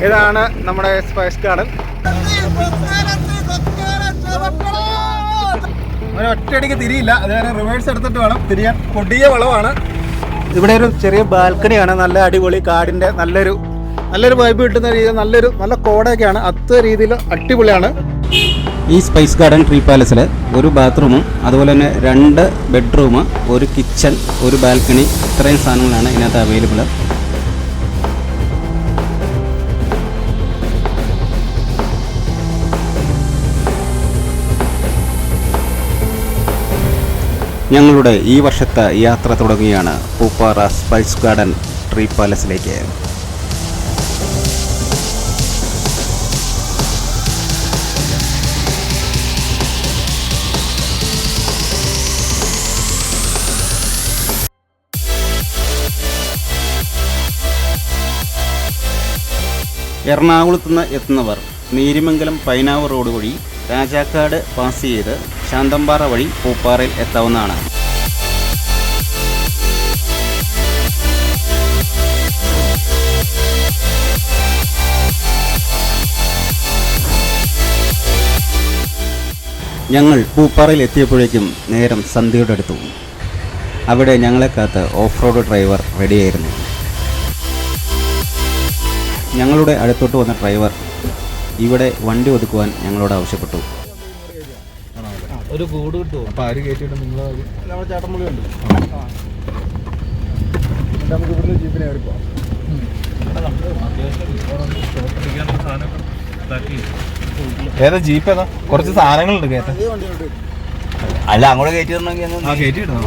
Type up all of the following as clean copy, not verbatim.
ഇതാണ് നമ്മുടെ spice garden. ഒറ്റയടിക്ക് തിരിയില്ല, അതുകാരെ റിവേഴ്സ് എടുത്തിട്ട് വേണം തിരിയാൻ. കൊടിയ വളവാണ്. ഇവിടെ ഒരു ചെറിയ ബാൽക്കണിയാണ്. നല്ല അടിപൊളി കാടിൻ്റെ നല്ലൊരു വൈബ് കിട്ടുന്ന രീതിയിൽ നല്ല കോടയൊക്കെയാണ്. അത്ര രീതിയിൽ അടിപൊളിയാണ്. ഈ സ്പൈസ് ഗാർഡൻ ട്രീ പാലസിൽ ഒരു ബാത്റൂമും അതുപോലെ തന്നെ 2 ബെഡ്റൂം, ഒരു കിച്ചൺ, ഒരു ബാൽക്കണി, ഇത്രയും സാധനങ്ങളാണ് ഇതിനകത്ത് അവൈലബിൾ. ഞങ്ങളുടെ ഈ വർഷത്തെ യാത്ര തുടങ്ങുകയാണ് പൂപ്പാറ സ്പൈസ് ഗാർഡൻ ട്രീ പാലസിലേക്ക്. എറണാകുളത്ത് നിന്ന് എത്തുന്നവർ നീരിമംഗലം പൈനാവ് റോഡ് വഴി രാജാക്കാട് പാസ് ചെയ്ത് ശാന്തമ്പാറ വഴി പൂപ്പാറയിൽ എത്താവുന്നതാണ്. ഞങ്ങൾ പൂപ്പാറയിൽ എത്തിയപ്പോഴേക്കും നേരം സന്ധ്യയുടെ അടുത്തു. അവിടെ ഞങ്ങളെ കാത്ത് ഓഫ് റോഡ് ഡ്രൈവർ റെഡിയായിരുന്നു. ഞങ്ങളുടെ അടുത്തോട്ട് വന്ന ഡ്രൈവർ ഇവിടെ വണ്ടി ഒതുക്കുവാൻ ഞങ്ങളോട് ആവശ്യപ്പെട്ടു. ഒരു കൂട് കിട്ടുമോ? അപ്പോൾ ആര് കയറ്റിയിട്ട് നമ്മുടെ ചേട്ടൻമുള്ളി ഉണ്ട്. നമുക്ക് ഇവിടുന്ന് ജീപ്പിനെ കയറി പോവാം. ഏതാ ജീപ്പ്? ഏതാ? കുറച്ച് സാധനങ്ങളുണ്ട് കയറ്റാൻ. അല്ല അങ്ങോട്ട് കയറ്റിയിട്ടുണ്ടെങ്കിൽ കയറ്റിയിടണം.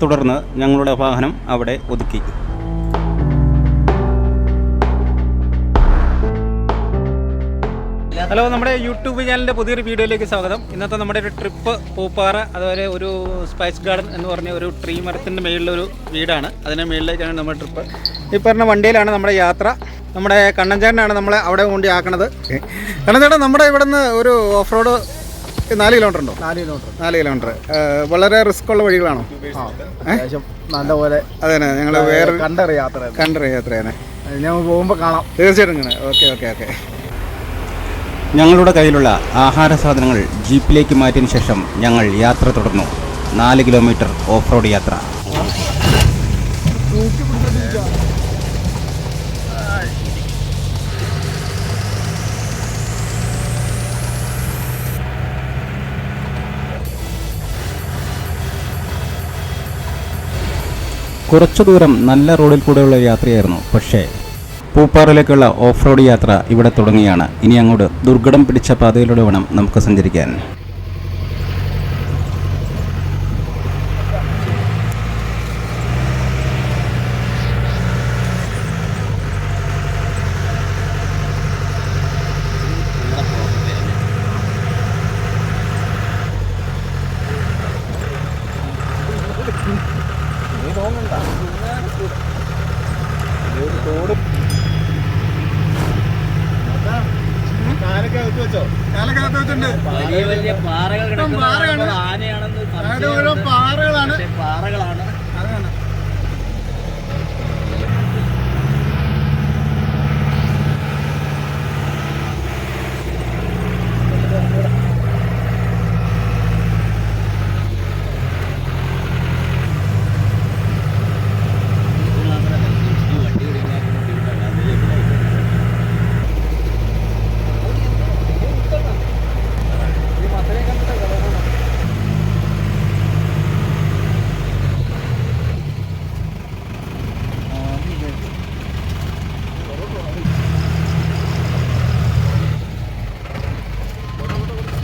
തുടർന്ന് ഞങ്ങളുടെ വാഹനം അവിടെ ഒതുക്കി. ഹലോ, നമ്മുടെ യൂട്യൂബ് ചാനലിൻ്റെ പുതിയൊരു വീഡിയോയിലേക്ക് സ്വാഗതം. ഇന്നത്തെ നമ്മുടെ ഒരു ട്രിപ്പ് പൂപ്പാറ, അതുപോലെ ഒരു സ്പൈസ് ഗാർഡൻ എന്ന് പറഞ്ഞ ഒരു ട്രീ മരത്തിൻ്റെ മേളിലൊരു വീടാണ്. അതിൻ്റെ മേളിലേക്കാണ് നമ്മുടെ ട്രിപ്പ്. ഈ പറഞ്ഞ വണ്ടിയിലാണ് നമ്മുടെ യാത്ര. നമ്മുടെ കണ്ണൻചേട്ടനാണ് നമ്മളെ അവിടെ കൊണ്ട് ആക്കണത്. കണ്ണൻചേട്ടൻ, നമ്മുടെ ഇവിടെ നിന്ന് ഒരു ഓഫ് റോഡ് 4 കിലോമീറ്റർ ഉണ്ടോ? 4 കിലോമീറ്റർ. വളരെ റിസ്ക് ഉള്ള വഴികളാണോ? നല്ലപോലെ. അതെ, ഞങ്ങൾ വേറെ കണ്ടറിയ യാത്രയാണ്. ഞങ്ങൾ പോകുമ്പോൾ കാണാം, തീർച്ചയായിട്ടും കാണാം. ഓക്കെ. ഞങ്ങളുടെ കയ്യിലുള്ള ആഹാര സാധനങ്ങൾ ജീപ്പിലേക്ക് മാറ്റിയതിനു ശേഷം ഞങ്ങൾ യാത്ര തുടർന്നു. 4 കിലോമീറ്റർ ഓഫ് റോഡ് യാത്ര. കുറച്ചു ദൂരം നല്ല റോഡിൽ കൂടെയുള്ള യാത്രയായിരുന്നു. പക്ഷേ പൂപ്പാറയിലേക്കുള്ള ഓഫ് റോഡ് യാത്ര ഇവിടെ തുടങ്ങിയാണ്. ഇനി അങ്ങോട്ട് ദുർഘടം പിടിച്ച പാതയിലൂടെ വേണം നമുക്ക് സഞ്ചരിക്കാൻ. വലിയ പാറകളാണ്.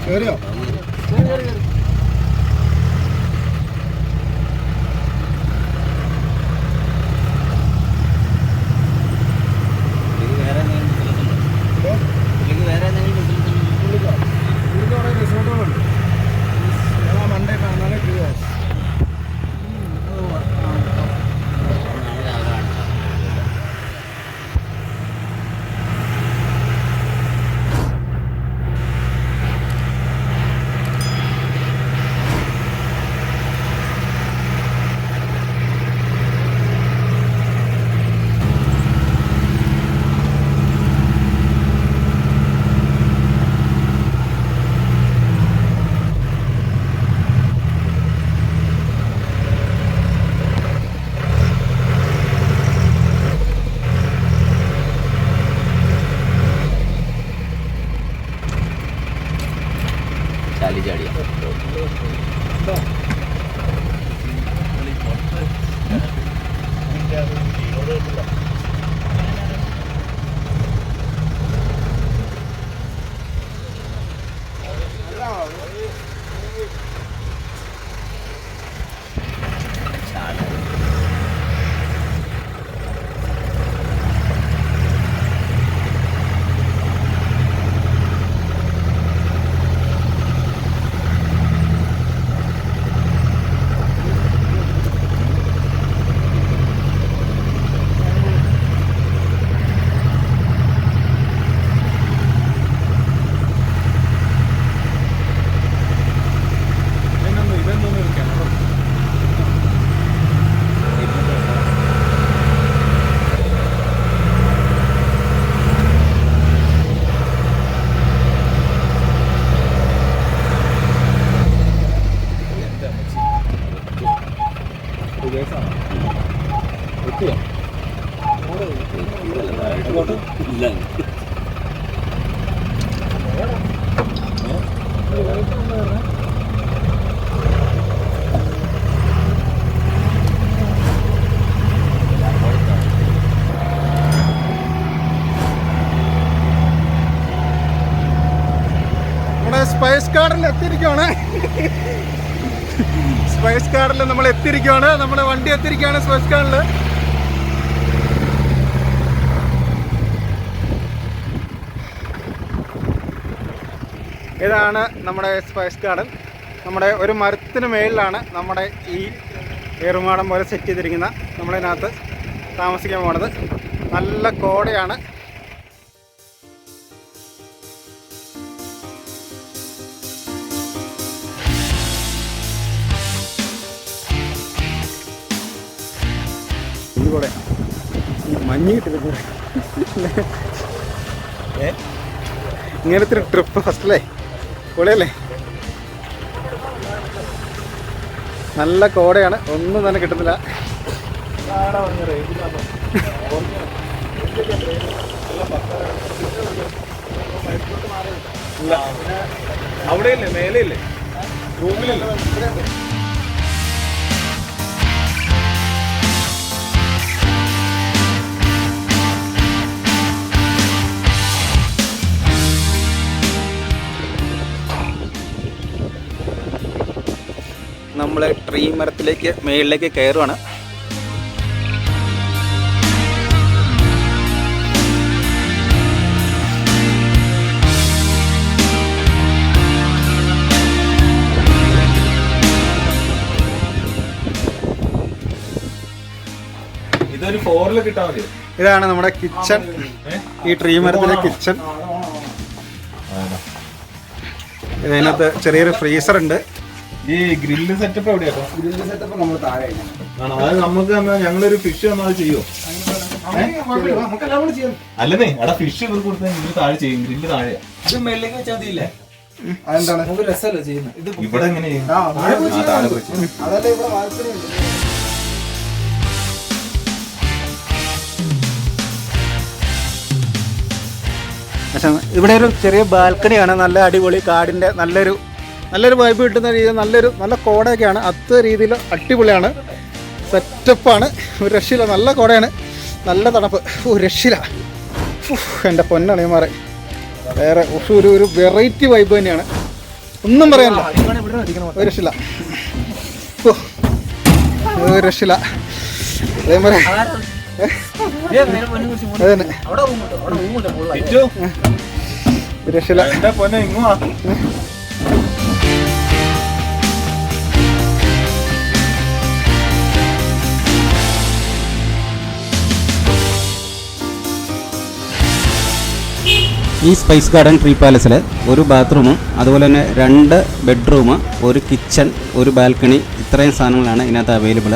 കേറിയോ? കാലി ചാടിയ സ്പൈസ് ഗാർഡനിൽ എത്തിയിരിക്കുകയാണ്. സ്പൈസ് ഗാർഡനിൽ നമ്മൾ എത്തിയിരിക്കുകയാണ്. നമ്മുടെ വണ്ടി എത്തിയിരിക്കുകയാണ് സ്പൈസ് ഗാർഡനിൽ. ഇതാണ് നമ്മുടെ സ്പൈസ് ഗാർഡൻ. നമ്മുടെ ഒരു മരത്തിന് മേളിലാണ് നമ്മുടെ ഈ ഏറുമാടം പോലെ സെറ്റ് ചെയ്തിരിക്കുന്ന നമ്മളിതിനകത്ത് താമസിക്കാൻ പോണത്. നല്ല കോടയാണ്. കൂടെ മഞ്ഞ് കിട്ടുന്നത് ഇങ്ങനത്തെ ഒരു ട്രിപ്പ് ഫസ്റ്റല്ലേ, പൊളിയല്ലേ? നല്ല കോടയാണ്, ഒന്നും തന്നെ കിട്ടുന്നില്ല. അവിടെയല്ലേ, മേലെയല്ലേ, റൂമിലല്ലേ? നമ്മൾ ട്രീ മരത്തിലേക്ക് മേളിലേക്ക് കയറുവാണ്. ഇതൊരു 4 കിട്ടാൻ മതി. ഇതാണ് നമ്മുടെ കിച്ചൺ. ഈ ട്രീ മരത്തിലെ കിച്ചൺ. ഇതിനകത്ത് ചെറിയൊരു ഫ്രീസർ ഉണ്ട്. ഈ ഗ്രില്ല് സെറ്റപ്പ് എവിടെയാ? ഗ്രില്ല് സെറ്റപ്പ് നമ്മൾ താഴെ ആണോ? അത് നമുക്ക് ഞങ്ങളൊരു ഫിഷ് വന്നാൽ അത് ചെയ്യുമോ? അല്ലെന്നേ, എടാ ഫിഷ് ഇവർക്ക് കൊടുത്താൽ ഗ്രില്ല് താഴെ ചെയ്യും. ഗ്രില്ല് താഴെയാ. ഇത് മേളിലേക്ക് വെച്ചാൽ മതിയില്ലേ? അതെന്താണ് നമുക്ക് രസമല്ലേ ചെയ്യുന്നത്? ഇത് ഇവിടെ എങ്ങനെ ചെയ്യും? താഴെ പോയി. അതല്ലേ ഇവിടെ വാൽക്കണിയുണ്ട്. പക്ഷേ ഇവിടെ ഒരു ചെറിയ ബാൽക്കണിയാണ്. നല്ല അടിപൊളി കാടിൻ്റെ നല്ലൊരു വൈബ് കിട്ടുന്ന രീതിയിൽ നല്ല കോടയൊക്കെയാണ്. അത്ര രീതിയിൽ അടിപൊളിയാണ്, സെറ്റപ്പാണ്. ഒരു രക്ഷയില്ല. നല്ല കോടയാണ്, നല്ല തണുപ്പ്. ഒരു രക്ഷയില്ല. എൻ്റെ പൊന്നണിയന്മാരെ, വേറെ ഒരു വെറൈറ്റി വൈബ് തന്നെയാണ്. ഒന്നും പറയാനില്ല, ഒരു രക്ഷയില്ല. ഒരു രക്ഷയില്ല. അതേപോലെ അതന്നെ രക്ഷയില്ല. ഈ സ്പൈസ് ഗാർഡൻ ട്രീ പാലസിൽ ഒരു ബാത്റൂമും അതുപോലെ തന്നെ 2 ബെഡ്റൂം, ഒരു കിച്ചൺ, ഒരു ബാൽക്കണി, ഇത്രയും സാധനങ്ങളാണ് ഇതിനകത്ത് അവൈലബിൾ.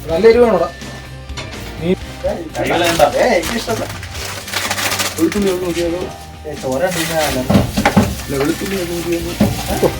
നല്ല എരിവാണോടാ നീ എനിക്കിഷ്ടമല്ല. വെളുത്തുള്ളി ഒന്ന് നോക്കിയാലോ? ചോര വെളുത്തുള്ളി ഒന്ന് നോക്കിയാലോ?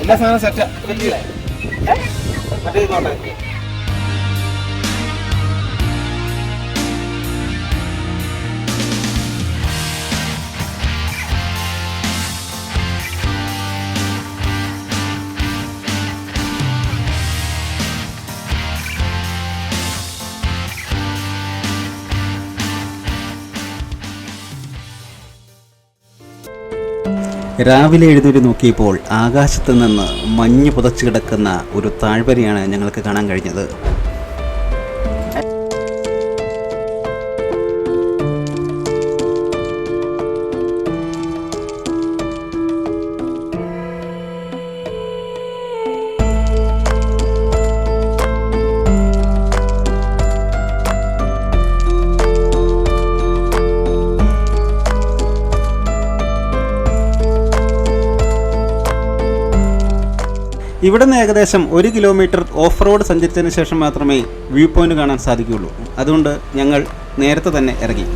എല്ലാ സാധനം സെറ്റാ. മറ്റേ ഇതോട്ടെ. രാവിലെ എഴുന്നേറ്റ് നോക്കിയപ്പോൾ ആകാശത്ത് നിന്ന് മഞ്ഞ് പുതച്ചു കിടക്കുന്ന ഒരു താഴ്വരയാണ് ഞങ്ങൾക്ക് കാണാൻ കഴിഞ്ഞത്. ഇവിടെ നിന്ന് ഏകദേശം 1 കിലോമീറ്റർ ഓഫ് റോഡ് സഞ്ചരിച്ചതിന് ശേഷം മാത്രമേ വ്യൂ പോയിന്റ് കാണാൻ സാധിക്കുകയുള്ളൂ. അതുകൊണ്ട് ഞങ്ങൾ നേരത്തെ തന്നെ ഇറങ്ങി.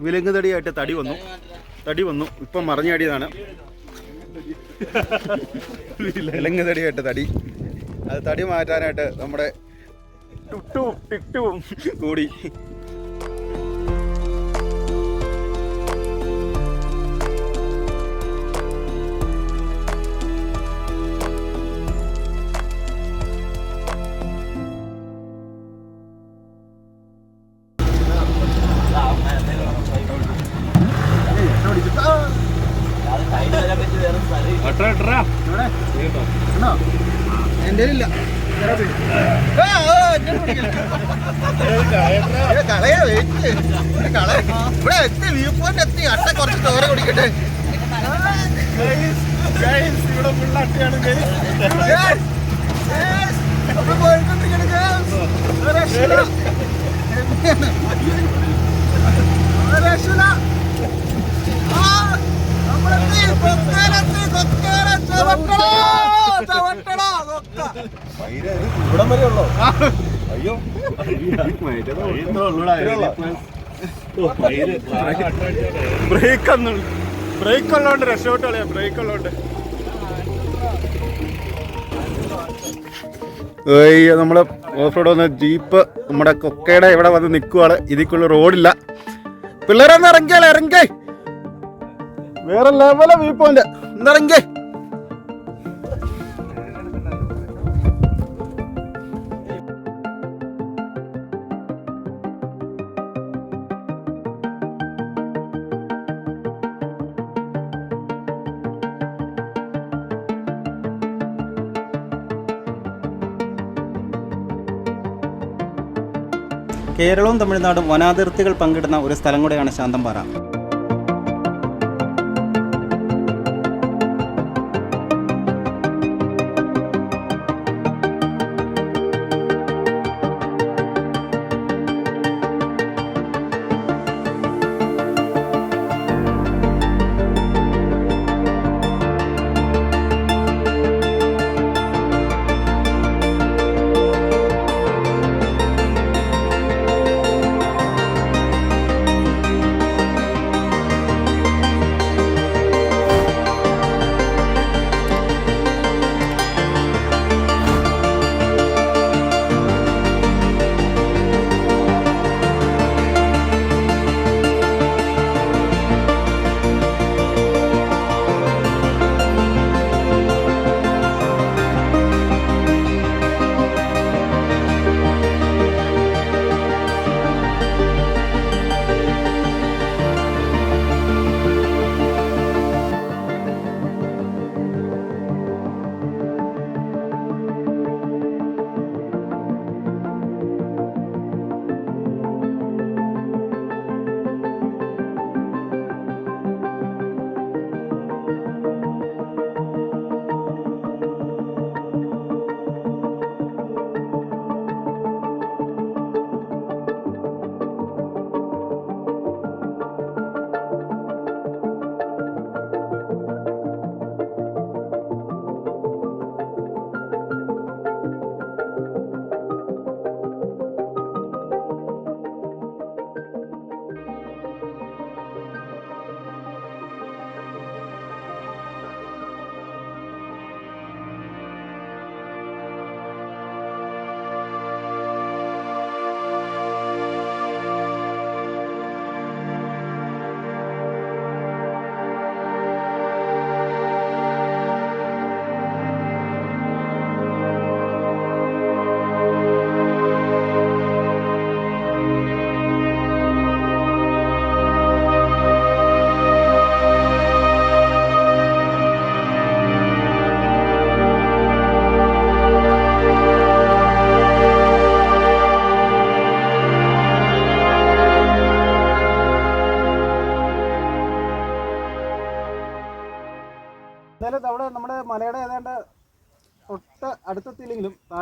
വിലങ്ങ് തടിയായിട്ട് തടി വന്നു ഇപ്പം മറിഞ്ഞാടിയതാണ്. വിലങ്ങ് തടിയായിട്ട് അത് തടി മാറ്റാനായിട്ട് നമ്മുടെ ടിക്ടും കൂടി. എന്റെ ഇല്ല ഇവിടെ എത്തി വ്യൂ പോയിന്റ് എത്തി. അട്ട കുറച്ച് ചോര കുടിക്കട്ടെ. ഇവിടെ ഫുൾ അട്ടയാണ്. ഇവിടം വരെ ഉള്ളോ? അയ്യോ ബ്രേക്ക് ഉള്ളോണ്ട് രക്ഷോട്ട് കളയാ. ബ്രേക്ക് ഉള്ളോണ്ട് നമ്മള് ഓഫ് റോഡ് വന്ന ജീപ്പ് നമ്മുടെ കൊക്കയുടെ ഇവിടെ വന്ന് നിൽക്കുവാണ്. ഇതിക്കുള്ള റോഡില്ല. പിള്ളേരൊന്ന് ഇറങ്ങി വേറെ ലെവല വ്യൂ പോയിന്റ്. ഒന്നിറങ്ങി കേരളവും തമിഴ്നാടും വനാതിർത്തികൾ പങ്കിടുന്ന ഒരു സ്ഥലം കൂടെയാണ് ശാന്തംപാറ.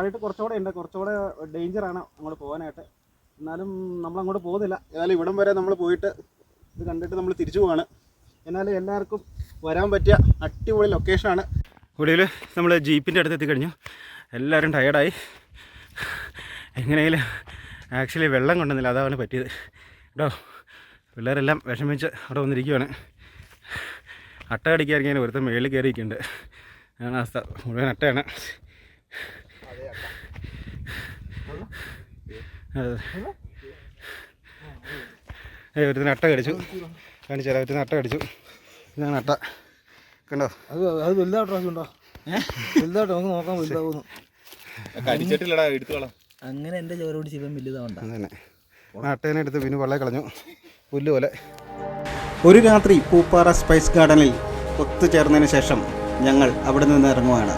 താഴോട്ട് കുറച്ചുകൂടെ ഉണ്ട്, കുറച്ചുകൂടെ ഡേഞ്ചറാണ് അങ്ങോട്ട് പോകാനായിട്ട്. എന്നാലും നമ്മളങ്ങോട്ട് പോകുന്നില്ല. ഏതായാലും ഇവിടം വരെ നമ്മൾ പോയിട്ട് ഇത് കണ്ടിട്ട് നമ്മൾ തിരിച്ചു പോവാണ്. എന്നാലും എല്ലാവർക്കും വരാൻ പറ്റിയ അടിപൊളി ലൊക്കേഷനാണ്. ഒടുവിൽ നമ്മൾ ജീപ്പിൻ്റെ അടുത്ത് എത്തിക്കഴിഞ്ഞു. എല്ലാവരും ടയേർഡായി. എങ്ങനെയെങ്കിലും ആക്ച്വലി വെള്ളം കൊണ്ടുവന്നില്ല, അതാണ് പറ്റിയത് കേട്ടോ. പിള്ളേരെല്ലാം വിഷമിച്ച് അവിടെ വന്നിരിക്കുകയാണ്. അട്ട കടിക്കാതിരിക്കാൻ ഒരുത്തൻ മേളിൽ കയറിയിരിക്കുന്നുണ്ട്. അതാണ് അവസ്ഥ. മുഴുവൻ അട്ടയാണ്. ഒരുത്തിന് അട്ട കടിച്ചു. കാണിച്ചാലോ, ഒരുത്തിന് അട്ട കടിച്ചു. ഇതാണ് അട്ട, കണ്ടോ? അത് വലുതായിട്ടോ വലുതായിട്ടോ നമുക്ക് നോക്കാൻ വലുതാവുന്നു. കടിച്ചിട്ടില്ലടാ, എടുത്തോളാം. അങ്ങനെ എൻ്റെ ചോരോട് ശിവൻ വലുതാവണ്ട. അതന്നെ. അട്ടേനെ എടുത്ത് പിന്നെ വെള്ളം കളഞ്ഞു, പുല്ല് പോലെ. ഒരു രാത്രി പൂപ്പാറ സ്പൈസ് ഗാർഡനിൽ ഒത്തുചേർന്നതിന് ശേഷം ഞങ്ങൾ അവിടെ നിന്ന് ഇറങ്ങുവാണ്.